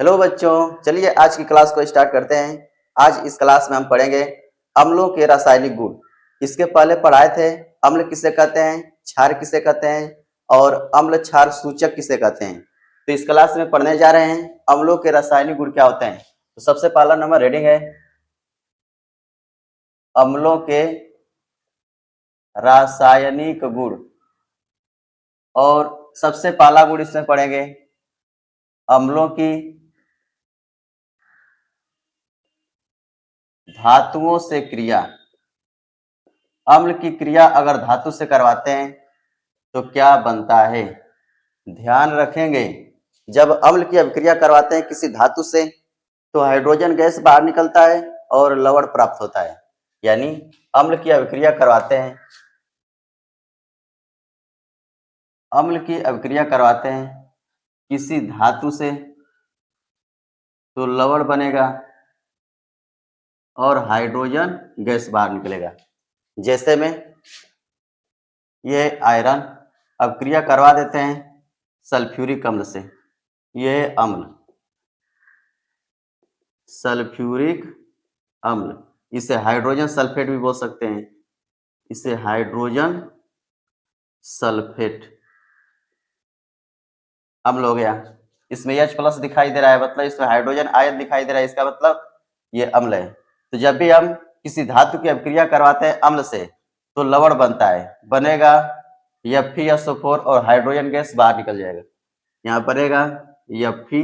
Hello बच्चों, चलिए आज की क्लास को स्टार्ट करते हैं। आज इस क्लास में हम पढ़ेंगे अम्लों के रासायनिक गुण। इसके पहले पढ़ाए थे अम्ल किसे कहते हैं, क्षार किसे कहते हैं और अम्ल क्षार सूचक किसे कहते हैं। तो इस क्लास में पढ़ने जा रहे हैं अम्लों के रासायनिक गुण क्या होते हैं। तो सबसे पहला नंबर रीडिंग है अम्लों के रासायनिक गुण, और सबसे पहला गुण इसमें पढ़ेंगे अम्लों की धातुओं से क्रिया। अम्ल की क्रिया अगर धातु से करवाते हैं तो क्या बनता है। ध्यान रखेंगे, जब अम्ल की अभिक्रिया करवाते हैं किसी धातु से तो हाइड्रोजन गैस बाहर निकलता है और लवण प्राप्त होता है। यानी अम्ल की अभिक्रिया करवाते हैं, अम्ल की अभिक्रिया करवाते हैं किसी धातु से तो लवण बनेगा और हाइड्रोजन गैस बाहर निकलेगा। जैसे में यह आयरन अभिक्रिया करवा देते हैं सल्फ्यूरिक अम्ल से, यह अम्ल सल्फ्यूरिक अम्ल, इसे हाइड्रोजन सल्फेट भी बोल सकते हैं, इसे हाइड्रोजन सल्फेट अम्ल हो गया। इसमें H+ दिखाई दे रहा है, मतलब इसमें हाइड्रोजन आयन दिखाई दे रहा है, इसका मतलब ये अम्ल है। तो जब भी हम किसी धातु की अभिक्रिया करवाते हैं अम्ल से तो लवण बनता है, बनेगा Fe और हाइड्रोजन गैस बाहर निकल जाएगा। यहाँ बनेगा Fe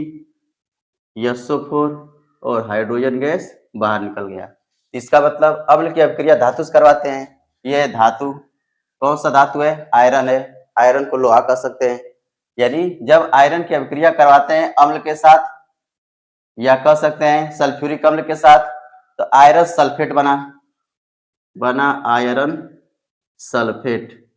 और हाइड्रोजन गैस बाहर निकल गया। इसका मतलब अम्ल की अभिक्रिया धातु से करवाते हैं। यह धातु कौन सा धातु है, आयरन है। आयरन को लोहा कह सकते हैं। यानी जब आयरन की अभिक्रिया करवाते हैं अम्ल के साथ या कह सकते हैं सल्फ्यूरिक अम्ल के साथ तो आयरन सल्फेट बना आयरन सल्फेट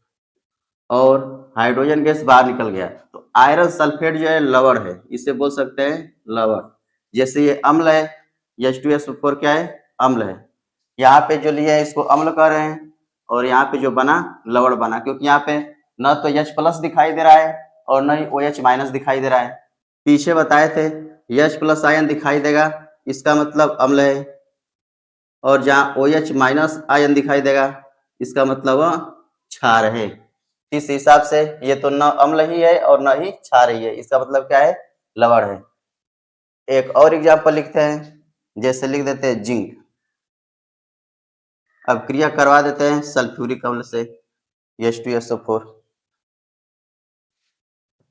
और हाइड्रोजन गैस बाहर निकल गया। तो आयरन सल्फेट जो है लवण है, इसे बोल सकते हैं लवण। जैसे ये अम्ल है, H2SO4 क्या है, अम्ल है। यहाँ पे जो लिया है इसको अम्ल कह रहे हैं और यहाँ पे जो बना लवण बना, क्योंकि यहाँ पे न तो H+ दिखाई दे रहा है और न ही OH- दिखाई दे रहा है। पीछे बताए थे H+ आयन दिखाई देगा, इसका मतलब अम्ल है, और जहाँ OH- आयन दिखाई देगा इसका मतलब वह क्षार है। इस हिसाब से ये तो न अम्ल ही है और न ही क्षार ही है, इसका मतलब क्या है, लवण है। एक और एग्जाम्पल लिखते हैं, जैसे लिख देते हैं जिंक, अब क्रिया करवा देते हैं सल्फ्यूरिक अम्ल से H2SO4,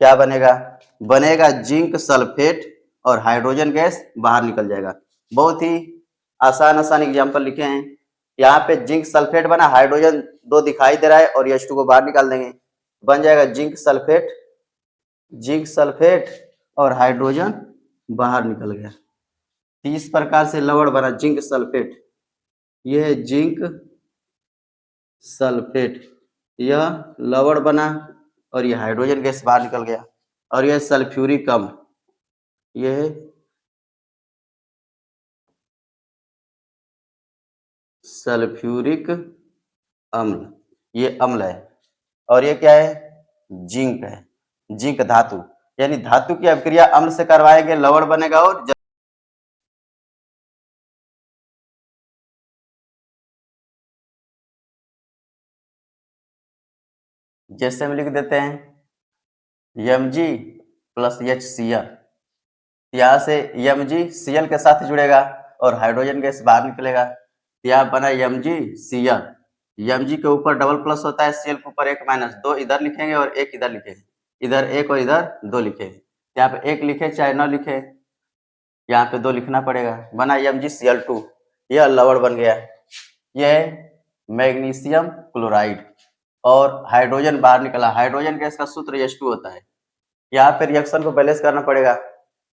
क्या बनेगा जिंक सल्फेट और हाइड्रोजन गैस बाहर निकल जाएगा। बहुत ही आसान एग्जाम्पल लिखे हैं। यहाँ पे जिंक सल्फेट बना, हाइड्रोजन 2 दिखाई दे रहा है और H2 को बाहर निकाल देंगे, बन जाएगा जिंक सल्फेट और हाइड्रोजन बाहर निकल गया। इस प्रकार से लवण बना जिंक सल्फेट, यह है जिंक सल्फेट, यह लवण बना और यह हाइड्रोजन गैस बाहर निकल गया। और यह सल्फ्यूरिक अम्ल, यह सल्फ्यूरिक अम्ल, ये अम्ल है। और ये क्या है, जिंक है, जिंक धातु। यानी धातु की अभिक्रिया अम्ल से करवाएंगे लवण बनेगा। और जैसे हम लिख देते हैं Mg+HCl, यहाँ से Mg Cl के साथ जुड़ेगा और हाइड्रोजन गैस बाहर निकलेगा। यहाँ बना MgCl, Mg के ऊपर डबल प्लस होता है, Cl के ऊपर एक माइनस, 2 इधर लिखेंगे और एक इधर लिखेंगे, इधर एक और इधर 2 लिखेंगे। यहाँ पे 1 लिखे चाहे न लिखे, यहाँ पे 2 लिखना पड़ेगा, बना MgCl2, यह लवण बन गया। यह मैग्नीशियम क्लोराइड और हाइड्रोजन बाहर निकला। हाइड्रोजन गैस का सूत्र H2 होता है। यहाँ पे रिएक्शन को बैलेंस करना पड़ेगा।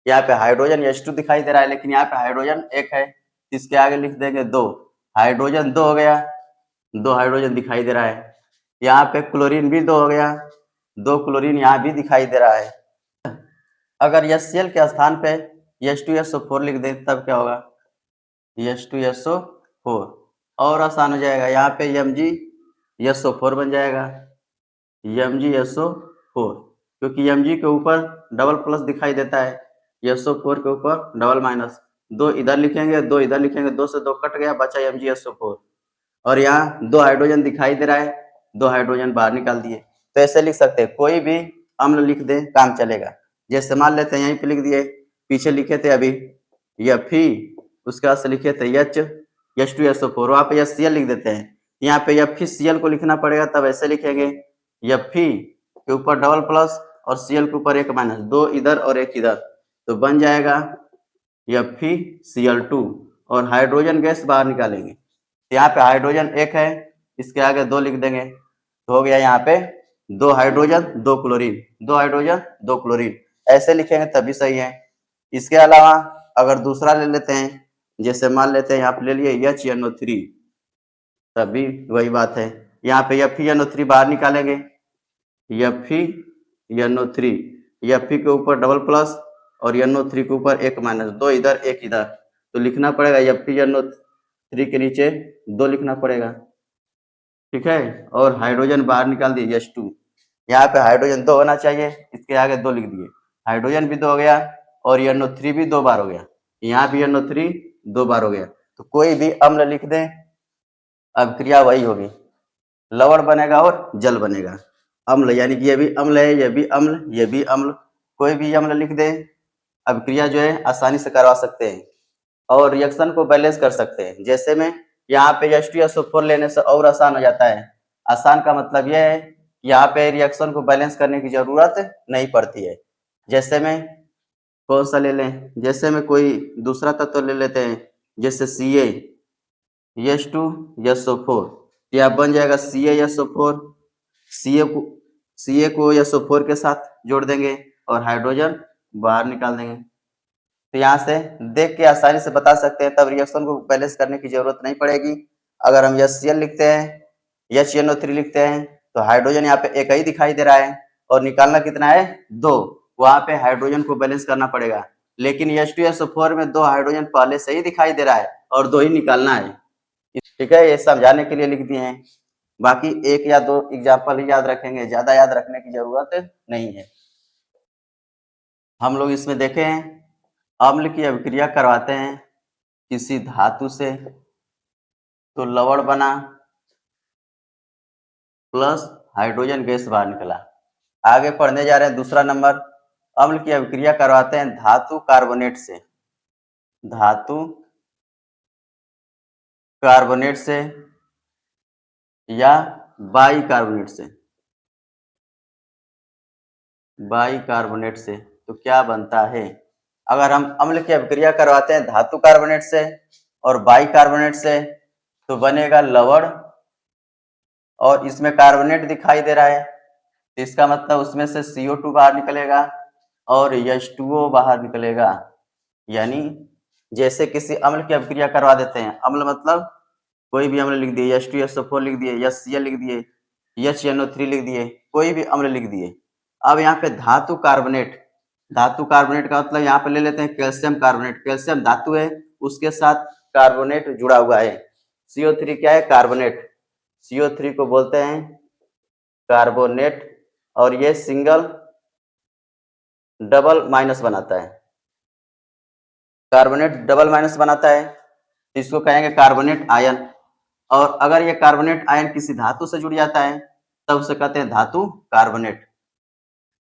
यहाँ पे हाइड्रोजन H2 दिखाई दे रहा है, लेकिन यहाँ पे हाइड्रोजन 1 है, इसके आगे लिख देंगे 2, हाइड्रोजन 2 हो गया, 2 हाइड्रोजन दिखाई दे रहा है। यहाँ पे क्लोरीन भी 2 हो गया, 2 क्लोरीन यहाँ भी दिखाई दे रहा है। अगर HCl के स्थान पे H2SO4 लिख दें तब क्या होगा, H2SO4, और आसान हो जाएगा। यहाँ पे MgSO4 बन जाएगा, MgSO4, क्योंकि Mg के ऊपर डबल प्लस दिखाई देता है, SO4 के ऊपर डबल माइनस, 2 इधर लिखेंगे, 2 इधर लिखेंगे, 2 से 2 कट गया, बचा MgSO4। और यहाँ 2 हाइड्रोजन दिखाई दे रहा है, 2 हाइड्रोजन बाहर निकाल दिए। तो ऐसे लिख सकते हैं, कोई भी अम्ल लिख दे काम चलेगा। जैसे मान लेते हैं यहीं पे लिख दिए, पीछे लिखे थे अभी Fe, उसके बाद से लिखे थे H2SO4, वहाँ पे HCl लिख देते हैं। यहाँ पे FeCl को लिखना पड़ेगा, तब ऐसे लिखेंगे Fe के ऊपर डबल प्लस और Cl के ऊपर एक माइनस, 2 इधर और 1 इधर, तो बन जाएगा FeCl2। और हाइड्रोजन गैस बाहर निकालेंगे, यहाँ पे हाइड्रोजन 1 है, इसके आगे 2 लिख देंगे, तो हो गया यहाँ पे 2 हाइड्रोजन 2 क्लोरीन, 2 हाइड्रोजन 2 क्लोरीन, ऐसे लिखेंगे तभी सही है। इसके अलावा अगर दूसरा ले लेते हैं, जैसे मान लेते हैं यहाँ पे ले लिए HNO3, तभी वही बात है, यहाँ पे FeNO3 बाहर निकालेंगे, FeNO3, Fe के ऊपर डबल प्लस और NO3 के ऊपर एक माइनस, 2 इधर 1 इधर, तो लिखना पड़ेगा FeNO3 के नीचे 2 लिखना पड़ेगा, ठीक है। और हाइड्रोजन बाहर निकाल दिए H2, यहाँ पे हाइड्रोजन 2 होना चाहिए, इसके आगे 2 लिख दिए, हाइड्रोजन भी 2 हो गया और NO3 भी 2 बार हो गया, यहाँ भी NO3 2 बार हो गया। तो कोई भी अम्ल लिख दें, अभिक्रिया वही होगी, लवण बनेगा और जल बनेगा। अम्ल यानी कि ये भी अम्ल है, ये भी अम्ल, ये भी अम्ल, कोई भी अम्ल लिख दें, अभिक्रिया जो है आसानी से करवा सकते हैं और रिएक्शन को बैलेंस कर सकते हैं। जैसे में यहाँ पे H2SO4 लेने से और आसान हो जाता है। आसान का मतलब यह है कि यहाँ पे रिएक्शन को बैलेंस करने की जरूरत नहीं पड़ती है। जैसे में कौन सा ले लें, जैसे में कोई दूसरा तत्व ले लेते हैं, जैसे CaH2SO4, यह बन जाएगा CaSO4, Ca को SO4 के साथ जोड़ देंगे और हाइड्रोजन बाहर निकाल देंगे। तो यहाँ से देख के आसानी से बता सकते हैं, तब रिएक्शन को बैलेंस करने की जरूरत नहीं पड़ेगी। अगर हम HCl लिखते हैं, HNO3 लिखते हैं, तो हाइड्रोजन यहाँ पे एक ही दिखाई दे रहा है और निकालना कितना है 2, वहां पे हाइड्रोजन को बैलेंस करना पड़ेगा। लेकिन H2SO4 में 2 हाइड्रोजन पहले से ही दिखाई दे रहा है और 2 ही निकालना है, ठीक है। ये समझाने के लिए लिख दिए हैं, बाकी 1 या 2 एग्जाम्पल ही याद रखेंगे, ज्यादा याद रखने की जरूरत नहीं है। हम लोग इसमें देखे हैं, अम्ल की अभिक्रिया करवाते हैं किसी धातु से, तो लवण बना प्लस हाइड्रोजन गैस बाहर निकला। आगे पढ़ने जा रहे हैं दूसरा नंबर, अम्ल की अभिक्रिया करवाते हैं धातु कार्बोनेट से, धातु कार्बोनेट से या बाइकार्बोनेट से, बाइकार्बोनेट से, तो क्या बनता है। अगर हम अम्ल की अभिक्रिया करवाते हैं धातु कार्बोनेट से और बाइकार्बोनेट से, तो बनेगा लवण, और इसमें कार्बोनेट दिखाई दे रहा है, तो इसका मतलब उसमें से CO2 बाहर निकलेगा और H2O बाहर निकलेगा। यानी जैसे किसी अम्ल की अभिक्रिया करवा देते हैं, अम्ल मतलब कोई भी अम्ल लिख दिए, H2SO4 लिख दिए, HCl लिख दिए, HNO3 लिख दिए, कोई भी अम्ल लिख दिए। अब यहाँ पे धातु कार्बोनेट, धातु कार्बोनेट का मतलब यहाँ पे ले लेते हैं कैल्शियम कार्बोनेट, कैल्शियम धातु है, उसके साथ कार्बोनेट जुड़ा हुआ है। CO3 क्या है, कार्बोनेट, CO3 को बोलते हैं कार्बोनेट, और ये सिंगल डबल माइनस बनाता है, कार्बोनेट डबल माइनस बनाता है, इसको कहेंगे कार्बोनेट आयन। और अगर ये कार्बोनेट आयन किसी धातु से जुड़ जाता है, तब उसे कहते हैं धातु कार्बोनेट।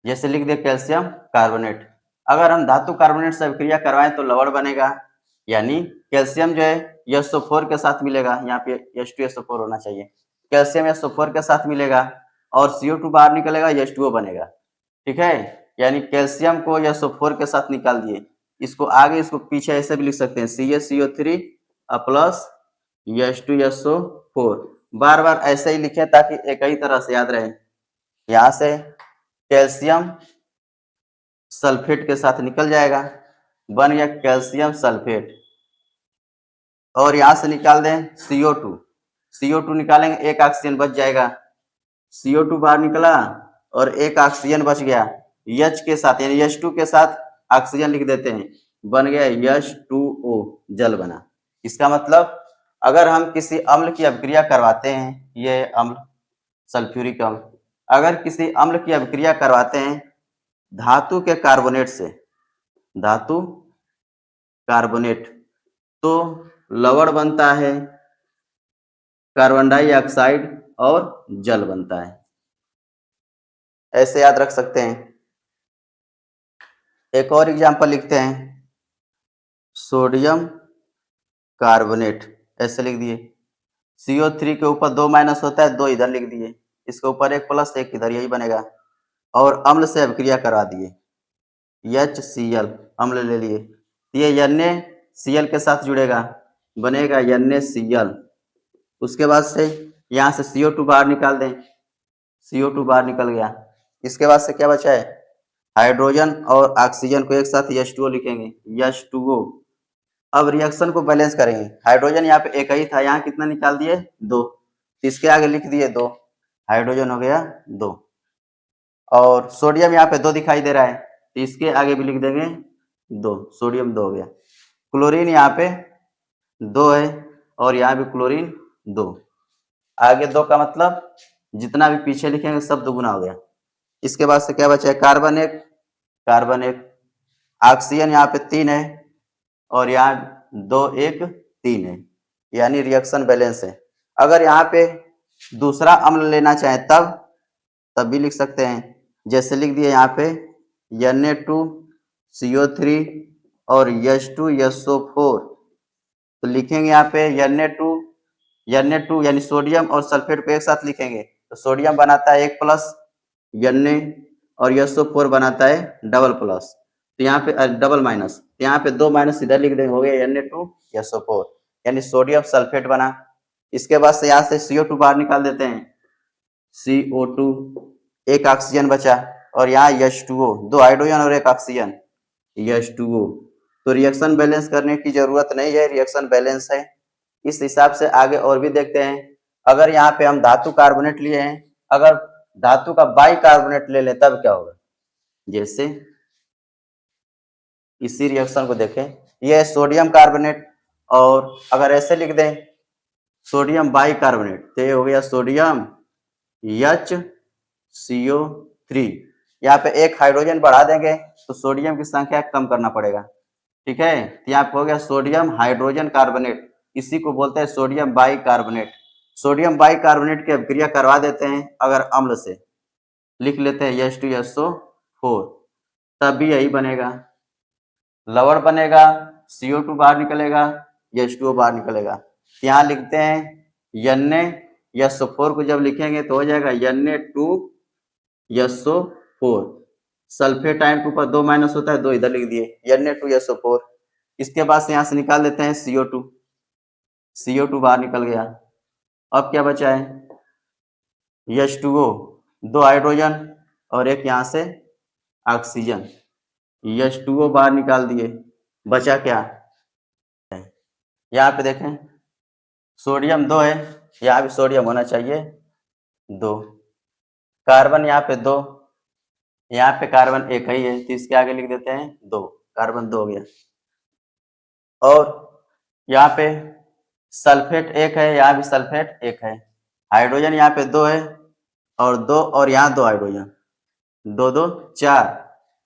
जैसे लिख दे कैल्शियम कार्बोनेट। अगर हम धातु कार्बोनेट से अभिक्रिया करवाएं तो लवण बनेगा, यानी कैल्शियम जो है SO4 के साथ मिलेगा, यहाँ पे H2SO4 होना चाहिए, कैल्शियम SO4 के साथ मिलेगा और CO2 बाहर निकलेगा, H2O बनेगा, ठीक है। यानी कैल्शियम को SO4 के साथ निकाल दिए, इसको आगे इसको पीछे ऐसे भी लिख सकते हैं CaCO3 प्लस H2SO4, बार बार ऐसे ही लिखें ताकि एक ही तरह से याद रहे। यहाँ से कैल्शियम सल्फेट के साथ निकल जाएगा, बन गया कैल्शियम सल्फेट। और यहाँ से निकाल दें CO2, CO2 निकालेंगे, एक ऑक्सीजन बच जाएगा, CO2 बाहर निकला और एक ऑक्सीजन बच गया, H के साथ यानी H2 के साथ ऑक्सीजन लिख देते हैं, बन गया H2O, जल बना। इसका मतलब अगर हम किसी अम्ल की अभिक्रिया करवाते हैं, ये अम्ल सल्फ्यूरिक अम्ल, अगर किसी अम्ल की अभिक्रिया करवाते हैं धातु के कार्बोनेट से, धातु कार्बोनेट। तो लवण बनता है, कार्बन डाइऑक्साइड और जल बनता है। ऐसे याद रख सकते हैं। एक और एग्जांपल लिखते हैं, सोडियम कार्बोनेट, ऐसे लिख दिए। CO3 के ऊपर 2 माइनस होता है, 2 इधर लिख दिए, इसके ऊपर 1 प्लस 1 इधर, यही बनेगा। और अम्ल से अभिक्रिया करवा दिए, HCl अम्ल ले लिए, ये NaCl के साथ जुड़ेगा, बनेगा NaCl। उसके बाद से यहाँ से CO2 बाहर निकाल दें, CO2 बाहर निकल गया। इसके बाद से क्या बचा है, हाइड्रोजन और ऑक्सीजन को एक साथ H2O लिखेंगे, H2O। अब रिएक्शन को बैलेंस करेंगे, हाइड्रोजन यहाँ पे एक ही था, यहाँ कितना निकाल दिए, 2, इसके आगे लिख दिए 2, हाइड्रोजन हो गया 2। और सोडियम यहाँ पे 2 दिखाई दे रहा है, तो इसके आगे भी लिख देंगे 2, सोडियम 2 हो गया। क्लोरीन यहाँ पे 2 है और यहाँ भी क्लोरीन 2, आगे 2 का मतलब जितना भी पीछे लिखेंगे सब दोगुना हो गया। इसके बाद से क्या बचा है, कार्बन 1, कार्बन 1, ऑक्सीजन यहाँ पे 3 है और यहाँ 2 1 3 है, यानी रिएक्शन बैलेंस है। अगर यहाँ पे दूसरा अम्ल लेना चाहें तब भी लिख सकते हैं, जैसे लिख दिए यहाँ पे Na2CO3 और H2SO4, तो लिखेंगे यहाँ पे Na2 यानी सोडियम और सल्फेट को एक साथ लिखेंगे, तो सोडियम बनाता है 1 प्लस Na और SO4 बनाता है डबल प्लस, तो यहाँ पे डबल माइनस, तो यहाँ पे 2 माइनस इधर लिख देंगे, हो गया Na2SO4, यानी सोडियम सल्फेट बना। इसके बाद से यहाँ से CO2 बाहर निकाल देते हैं, CO2, एक ऑक्सीजन बचा और यहाँ H2O, 2 हाइड्रोजन और 1 ऑक्सीजन, H2O। तो रिएक्शन बैलेंस करने की जरूरत नहीं है, रिएक्शन बैलेंस है। इस हिसाब से आगे और भी देखते हैं। अगर यहाँ पे हम धातु कार्बोनेट लिए हैं, अगर धातु का बाई कार्बोनेट ले लें तब क्या होगा, जैसे इसी रिएक्शन को देखें, यह सोडियम कार्बोनेट, और अगर ऐसे लिख दें सोडियम बाई कार्बोनेट, तो ये हो गया सोडियम HCO3। यहाँ पे एक हाइड्रोजन बढ़ा देंगे तो सोडियम की संख्या कम करना पड़ेगा, ठीक है। तो यहाँ पे हो गया सोडियम हाइड्रोजन कार्बोनेट, इसी को बोलते हैं sodium by carbonate. Sodium by carbonate की अभिक्रिया करवा देते हैं अगर अम्ल से, लिख लेते हैं H2SO4, तब भी यही बनेगा, लवण बनेगा, CO2 बाहर निकलेगा, H2O बाहर निकलेगा। यहाँ लिखते हैं Na-SO4 को जब लिखेंगे तो हो जाएगा Na2SO4, सल्फेट आयन के ऊपर 2 माइनस होता है, 2 इधर लिख दिए, Na2SO4। इसके बाद से यहाँ से निकाल देते हैं CO2 बाहर निकल गया। अब क्या बचा है, H2O, 2 हाइड्रोजन और एक यहाँ से ऑक्सीजन, H2O बाहर निकाल दिए, बचा क्या, यहाँ पे देखें सोडियम 2 है, यहाँ भी सोडियम होना चाहिए 2, कार्बन यहाँ पे 2, यहाँ पे कार्बन एक ही है, तो इसके आगे लिख देते हैं 2, कार्बन 2 हो गया। और यहाँ पे सल्फेट 1 है, यहाँ भी सल्फेट 1 है, हाइड्रोजन यहाँ पे 2 है और 2 और यहाँ 2 हाइड्रोजन, 2 2 4,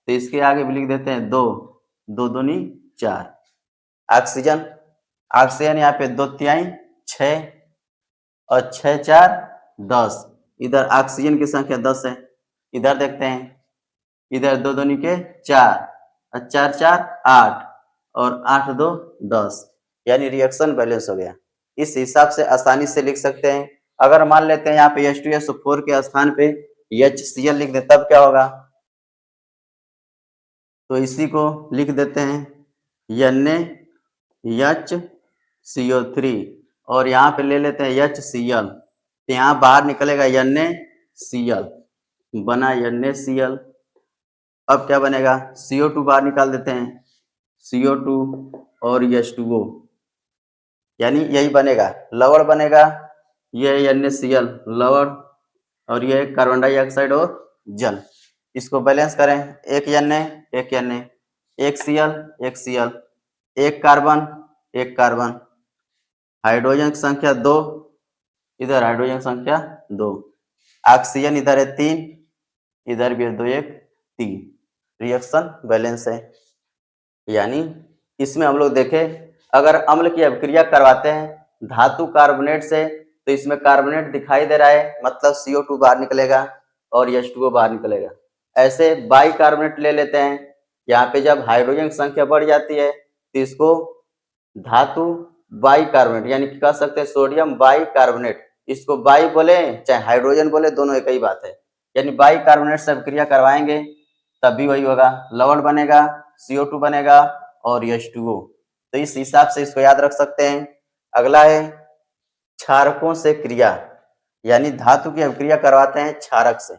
तो इसके आगे भी लिख देते हैं 2, 2 दूनी 4। ऑक्सीजन यहाँ पे 2 तिहाई 6 और 6 4 10, इधर ऑक्सीजन की संख्या 10 है, इधर देखते हैं, इधर 2 दूनी के 4 और 4 4 8 और 8 2 10, यानी रिएक्शन बैलेंस हो गया। इस हिसाब से आसानी से लिख सकते हैं। अगर मान लेते हैं यहाँ पे H2SO4 के स्थान पे HCl लिख दें तब क्या होगा, तो इसी को लिख देते हैं NaHCO3 और यहाँ पे ले लेते हैं HCl, तो यहाँ बाहर निकलेगा NaCl, बना NaCl। अब क्या बनेगा, CO2 बाहर निकाल देते हैं, CO2 और H2O, यानी यही बनेगा, लवण बनेगा, यह NaCl लवण और यह कार्बन डाइऑक्साइड और जल। इसको बैलेंस करें, एक Na एक Na, एक Cl, एक कार्बन, हाइड्रोजन की संख्या 2, इधर हाइड्रोजन संख्या 2, ऑक्सीजन इधर है 3, इधर भी है 2 1 3, रिएक्शन बैलेंस है। यानी इसमें हम लोग देखें, अगर अम्ल की अभिक्रिया करवाते हैं धातु कार्बोनेट से तो इसमें कार्बोनेट दिखाई दे रहा है, मतलब CO2 बाहर निकलेगा और H2O बाहर निकलेगा। ऐसे बाइकार्बोनेट ले लेते हैं, यहाँ पे जब हाइड्रोजन की संख्या बढ़ जाती है तो इसको धातु बाइकार्बोनेट यानी कि कह सकते हैं सोडियम बाइकार्बोनेट, इसको बाई बोले चाहे हाइड्रोजन बोले दोनों एक ही बात है। यानी बाइकार्बोनेट से अभिक्रिया करवाएंगे तब भी वही होगा, लवण बनेगा, CO2 बनेगा और H2O। तो इस हिसाब से इसको याद रख सकते हैं। अगला है क्षारकों से क्रिया, यानी धातु की अभिक्रिया करवाते हैं क्षारक से।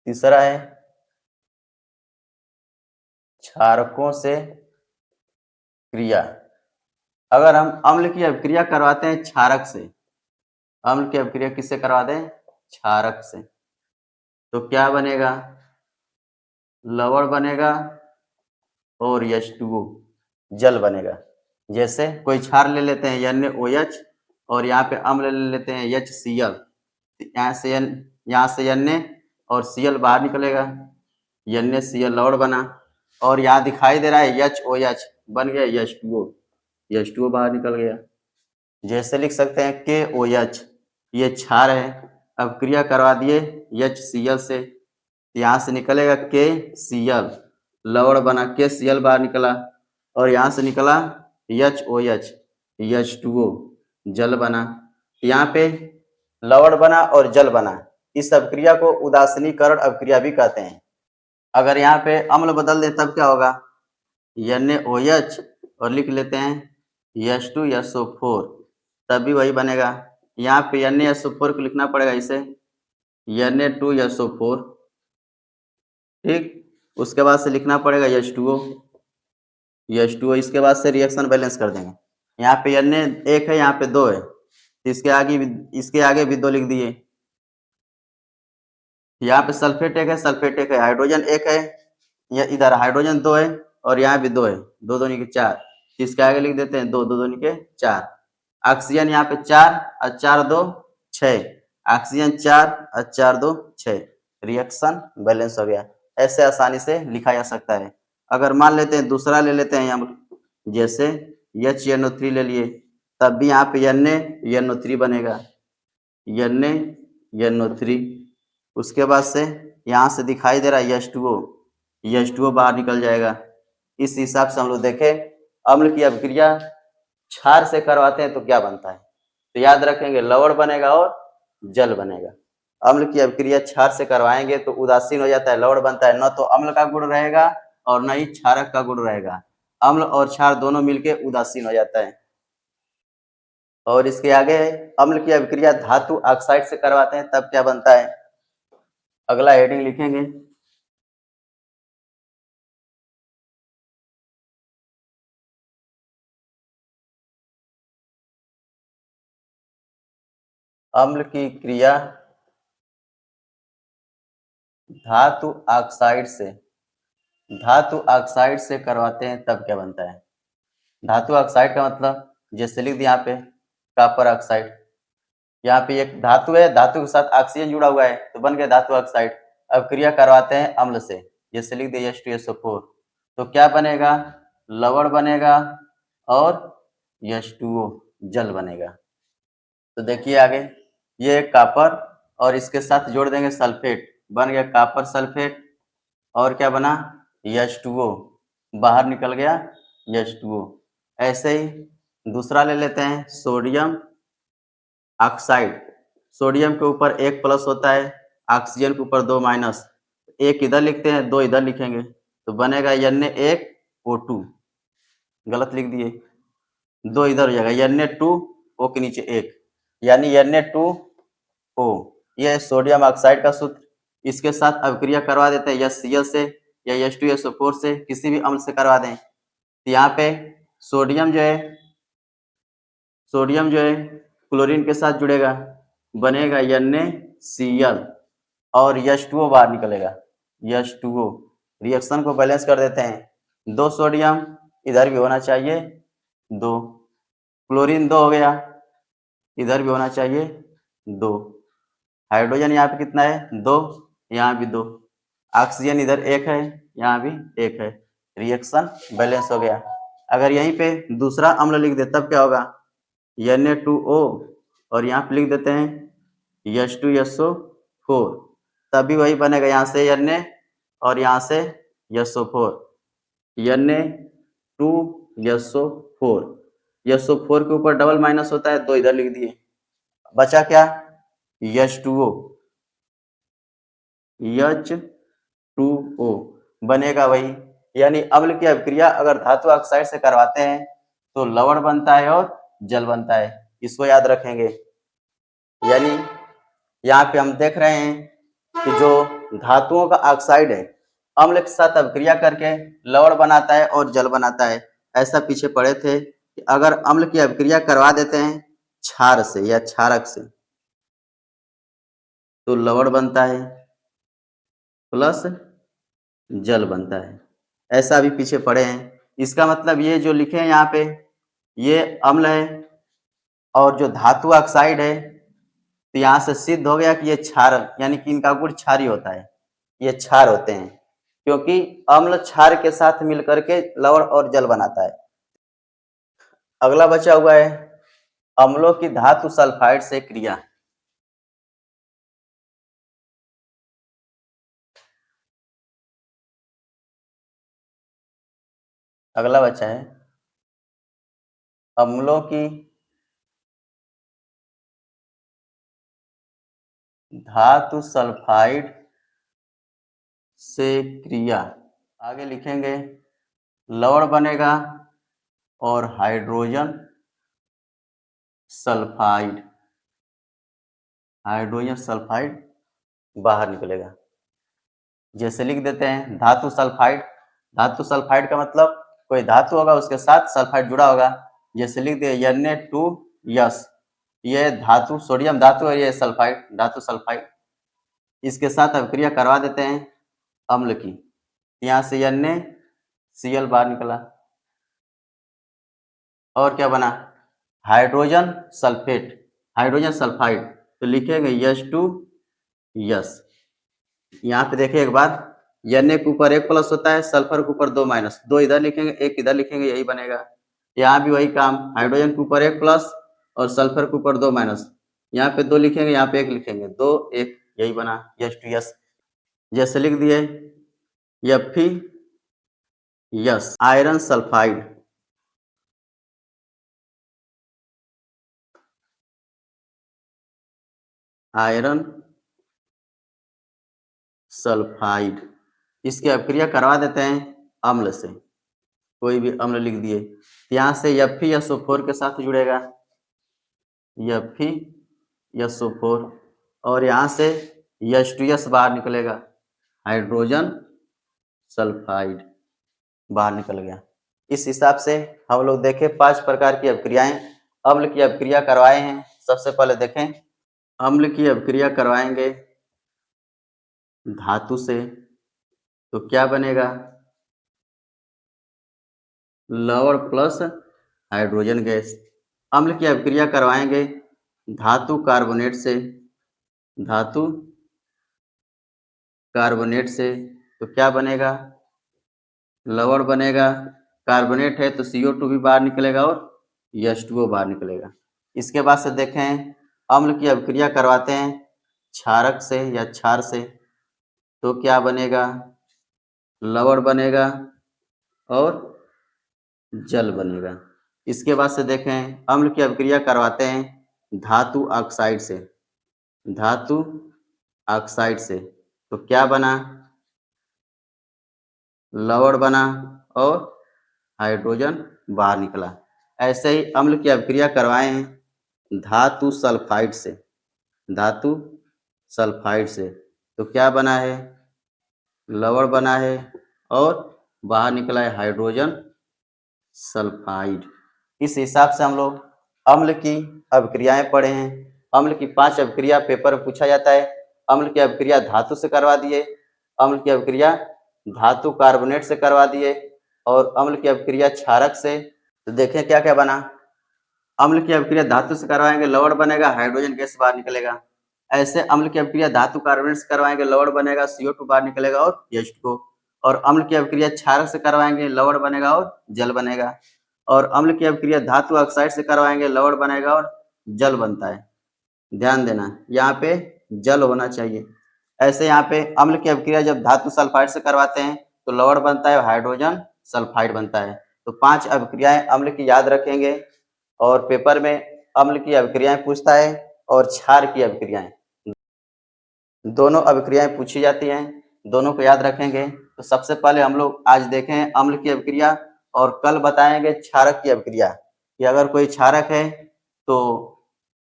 तीसरा है क्षारकों से क्रिया। अगर हम अम्ल की अभिक्रिया करवाते हैं क्षारक से, अम्ल की अभिक्रिया किससे करवा दें? क्षारक से, तो क्या बनेगा? लवण बनेगा और H2O जल बनेगा। जैसे कोई क्षार ले लेते हैं NaOH और यहाँ पे अम्ल ले लेते हैं HCl, यहाँ से Na और Cl बाहर निकलेगा, NaCl लवण बना और यहाँ दिखाई दे रहा है HOH बन गया H2O, H2O बाहर निकल गया। जैसे लिख सकते हैं KOH, ये क्षार है, अब क्रिया करवा दिए HCl से, यहाँ से निकलेगा KCl लवण बना, KCl बाहर निकला और यहाँ से निकला HOH H2O जल बना। यहाँ पे लवण बना और जल बना, इस अभिक्रिया को उदासीनीकरण अभिक्रिया भी कहते हैं। अगर यहाँ पे अम्ल बदल दे तब क्या होगा? NaOH और लिख लेते हैं H2SO4, तब भी वही बनेगा। यहाँ पे NaSO4 को लिखना पड़ेगा इसे Na2SO4, ठीक। उसके बाद से लिखना पड़ेगा H2O, इसके बाद से रिएक्शन बैलेंस कर देंगे। यहाँ पे Na एक है, यहाँ पे दो है, तो इसके आगे भी दो लिख दिए। यहाँ पे सल्फेट एक है, सल्फेट एक है, हाइड्रोजन एक है, या इधर हाइड्रोजन दो है और यहाँ भी दो है, दो दूनी के चार, इसके आगे लिख देते हैं दो, दो दूनी के चार। ऑक्सीजन यहाँ पे 4 और 4 2 6, ऑक्सीजन 4 और 4 2 6, रिएक्शन बैलेंस हो गया। ऐसे आसानी से लिखा जा सकता है। अगर मान लेते हैं दूसरा ले लेते हैं यहाँ, जैसे HNO3 ले लिए, तब भी यहाँ पे NaNO3 बनेगा, NaNO3। उसके बाद से यहाँ से दिखाई दे रहा है H2O बाहर निकल जाएगा। इस हिसाब से हम लोग देखें अम्ल की अभिक्रिया क्षार से करवाते हैं तो क्या बनता है, तो याद रखेंगे लवण बनेगा और जल बनेगा। अम्ल की अभिक्रिया क्षार से करवाएंगे तो उदासीन हो जाता है, लवण बनता है, न तो अम्ल का गुण रहेगा और न ही क्षारक का गुण रहेगा, अम्ल और क्षार दोनों मिलके उदासीन हो जाता है। और इसके आगे अम्ल की अभिक्रिया धातु ऑक्साइड से करवाते हैं तब क्या बनता है। अगला हेडिंग लिखेंगे अम्ल की क्रिया धातु ऑक्साइड से करवाते हैं तब क्या बनता है। धातु ऑक्साइड का मतलब जैसे लिख दिया यहाँ पे कॉपर ऑक्साइड, यहाँ पे एक धातु है, धातु के साथ ऑक्सीजन जुड़ा हुआ है तो बन गया धातु ऑक्साइड। अब क्रिया करवाते हैं अम्ल से, जैसे लिख दिया H2SO4, तो क्या बनेगा? लवण बनेगा और H2O जल बनेगा। तो देखिए आगे, ये कॉपर और इसके साथ जोड़ देंगे सल्फेट, बन गया कॉपर सल्फेट और क्या बना? H2O बाहर निकल गया H2O। ऐसे ही दूसरा ले लेते हैं सोडियम ऑक्साइड, सोडियम के ऊपर एक प्लस होता है, ऑक्सीजन के ऊपर दो माइनस, एक इधर लिखते हैं दो इधर लिखेंगे तो बनेगा Na1O2, गलत लिख दिए, दो इधर हो जाएगा Na2O के नीचे एक, यानी Na2O। यह है सोडियम ऑक्साइड का सूत्र। इसके साथ अभिक्रिया करवा देते हैं HCl से या H2SO4 से, किसी भी अम्ल से करवा दें तो यहाँ पे सोडियम जो है क्लोरीन के साथ जुड़ेगा, बनेगा NaCl और H2O बाहर निकलेगा H2O। रिएक्शन को बैलेंस कर देते हैं, दो सोडियम इधर भी होना चाहिए, दो क्लोरीन दो हो गया, इधर भी होना चाहिए 2। हाइड्रोजन यहाँ पे कितना है 2, यहाँ भी 2। ऑक्सीजन इधर 1 है, यहाँ भी 1 है। रिएक्शन बैलेंस हो गया। अगर यहीं पे दूसरा अम्ल लिख दे तब क्या होगा, Na2O और यहाँ पे लिख देते हैं H2SO4, तभी वही बनेगा, यहाँ से Na और यहाँ से SO4, Na2SO4। SO4 के ऊपर डबल माइनस होता है, 2 इधर लिख दिए। बचा क्या, H2O, H2O बनेगा वही। यानी अम्ल की अभिक्रिया अगर धातु ऑक्साइड से करवाते हैं तो लवण बनता है और जल बनता है, इसको याद रखेंगे। यानी यहाँ पे हम देख रहे हैं कि जो धातुओं का ऑक्साइड है अम्ल के साथ अभिक्रिया करके लवण बनाता है और जल बनाता है। ऐसा पीछे पढ़े थे कि अगर अम्ल की अभिक्रिया करवा देते हैं क्षार से या क्षारक से तो लवण बनता है प्लस जल बनता है, ऐसा भी पीछे पढ़े हैं। इसका मतलब ये जो लिखे हैं यहाँ पे, ये अम्ल है और जो धातु ऑक्साइड है, तो यहाँ से सिद्ध हो गया कि ये क्षार, यानी कि इनका गुण क्षारी होता है, ये क्षार होते हैं, क्योंकि अम्ल क्षार के साथ मिलकर के लवण और जल बनाता है। अगला बचा हुआ है अम्लों की धातु सल्फाइड से क्रिया। अगला बचा है अम्लों की धातु सल्फाइड से क्रिया। आगे लिखेंगे लवण बनेगा और हाइड्रोजन सल्फाइड, हाइड्रोजन सल्फाइड बाहर निकलेगा। जैसे लिख देते हैं धातु सल्फाइड, धातु सल्फाइड का मतलब कोई धातु होगा उसके साथ सल्फाइड जुड़ा होगा। जैसे लिख दिए Na2S, ये धातु सोडियम धातु है, ये सल्फाइड धातु सल्फाइड, इसके साथ अभिक्रिया करवा देते हैं अम्ल की, यहाँ से NaCl बाहर निकला और क्या बना हाइड्रोजन सल्फेट, हाइड्रोजन सल्फाइड, तो लिखेंगे H2S। यहाँ पे देखिए एक बार, Na के ऊपर 1 प्लस होता है, सल्फर के ऊपर 2 माइनस, 2 इधर लिखेंगे 1 इधर लिखेंगे, यही बनेगा। यहाँ भी वही काम, हाइड्रोजन के ऊपर 1 प्लस और सल्फर के ऊपर 2 माइनस, यहाँ पे 2 लिखेंगे, यहाँ पे 1 लिखेंगे, 2 1, यही बना H2S। जैसे लिख दिए Fe iron sulphide, iron sulphide, इसकी अभिक्रिया करवा देते हैं अम्ल से, कोई भी अम्ल लिख दिए, यहाँ से FeSO4 के साथ जुड़ेगा, FeSO4, और यहाँ से H2S बाहर निकलेगा, हाइड्रोजन सल्फाइड बाहर निकल गया। इस हिसाब से हम लोग देखें 5 प्रकार की अभिक्रियाएं अम्ल की अभिक्रिया करवाए हैं। सबसे पहले देखें अम्ल की अभिक्रिया करवाएंगे धातु से तो क्या बनेगा, लवण प्लस हाइड्रोजन गैस। अम्ल की अभिक्रिया करवाएंगे धातु कार्बोनेट से, धातु कार्बोनेट से, तो क्या बनेगा, लवण बनेगा, कार्बोनेट है तो CO2 भी बाहर निकलेगा और H2O बाहर निकलेगा। इसके बाद से देखें अम्ल की अभिक्रिया करवाते हैं क्षारक से या क्षार से, तो क्या बनेगा, लवण बनेगा और जल बनेगा। इसके बाद से देखें अम्ल की अभिक्रिया करवाते हैं धातु ऑक्साइड से, धातु ऑक्साइड से, तो क्या बना, लवण बना और हाइड्रोजन बाहर निकला। ऐसे ही अम्ल की अभिक्रिया करवाए हैं धातु सल्फाइड से, धातु सल्फाइड से, तो क्या बना है, लवण बना है और बाहर निकला है हाइड्रोजन सल्फाइड। इस हिसाब से हम लोग अम्ल की अभिक्रियाएं पढ़े हैं। अम्ल की 5 अभिक्रिया पेपर में पूछा जाता है। अम्ल की अभिक्रिया धातु से करवा दिए, अम्ल की अभिक्रिया धातु कार्बोनेट से करवा दिए और अम्ल की अभिक्रिया क्षारक से। तो देखें क्या क्या बना, अम्ल की अभिक्रिया धातु से करवाएंगे लवण बनेगा, हाइड्रोजन गैस बाहर निकलेगा। ऐसे अम्ल की अभिक्रिया धातु कार्बोनेट से करवाएंगे लवण बनेगा, CO2 बाहर निकलेगा और H2O। और अम्ल की अभिक्रिया क्षारक से करवाएंगे लवण बनेगा और जल बनेगा। और अम्ल की अभिक्रिया धातु ऑक्साइड से करवाएंगे लवण बनेगा और जल बनता है। ध्यान देना यहाँ पे जल होना चाहिए। ऐसे यहाँ पे अम्ल की अभिक्रिया जब धातु सल्फाइड से करवाते हैं तो लवण बनता है, हाइड्रोजन सल्फाइड बनता है। तो 5 अभिक्रियाएं अम्ल की याद रखेंगे और पेपर में अम्ल की अभिक्रियाएं पूछता है और क्षार की अभिक्रियाएं, दोनों अभिक्रियाएं पूछी जाती हैं, दोनों को याद रखेंगे। तो सबसे पहले हम लोग आज देखें अम्ल की अभिक्रिया और कल बताएंगे क्षारक की अभिक्रिया कि अगर कोई क्षारक है तो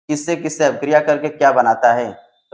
किससे किससे अभिक्रिया करके क्या बनाता है।